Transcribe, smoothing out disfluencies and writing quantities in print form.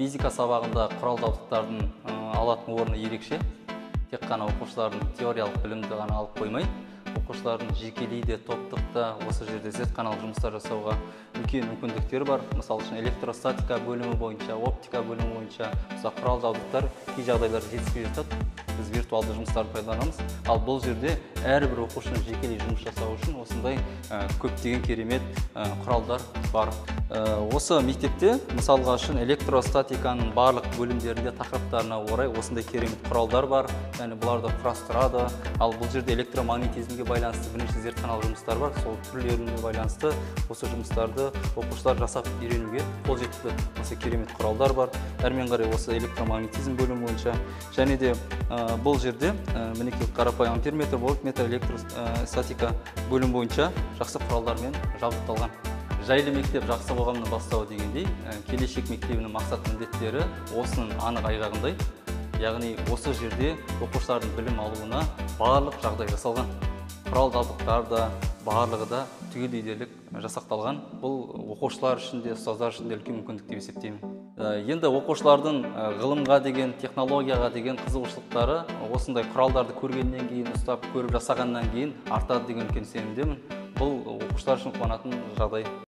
Физика сабағында құрал жабдықтардың алатын орны ерекше. Тек қана оқушылардың теориялық білімді ғана алып қоймай, оқушылардың жекелей де топтық та осы жерде зертханалық жұмыстар жасауға үлкен мүмкіндіктері бар. Мысалы үшін электростатика бөлімі бойынша, оптика бөлімі бойынша құрал жабдықтар кей жағдайларда жетіспей жатады. Біз виртуалды жұмыстарды пайдаланамыз. Ал бұл жерде әрбір оқушының жекелей жұмыс жасау үшін осындай көптеген керемет құралдар бар. Осы мектепте мысалға үшін электростатиканың барлық бөлімдерінде тақырыптарына орай осындай керемет құралдар бар. Яғни бұларды құрастырады. Ал бұл жерде электромагнетизмге байланысты бірнеше зертханалық жұмыстар бар. Сол түрлеріне байланысты осы жұмыстарды оқушылар жасап үйренуге қол жеткізді. Осы керемет құралдар бар. Әрмен қарай осы электромагнетизм бөлімі бойынша және де бұл жерде мінекей қарапайым амперметр, вольтметр, электростатика бөлім бойынша жақсы құралдармен жабдықталған. Жайлы мектеп жақсы қоғамның бастауы дегендей, келешек мектебінің мақсат міндеттері осының анық айғағындай. Яғни осы жерде оқушылардың білім алуына барлық жағдай жасалған. Құрал жабдықтар да барлығы да түгелдей дерлік жасақталған. Бұл оқушылар үшін де, ұстаздар үшін де үлкен мүмкіндік деп есептеймін. Енді оқушылардың ғылымға деген, технологияға деген қызығушылықтары осындай құралдарды көргеннен кейін, ұстап көріп жасағаннан кейін артады деген үлкен сенімдемін. Бұл оқушылар үшін қуанатын жағдай.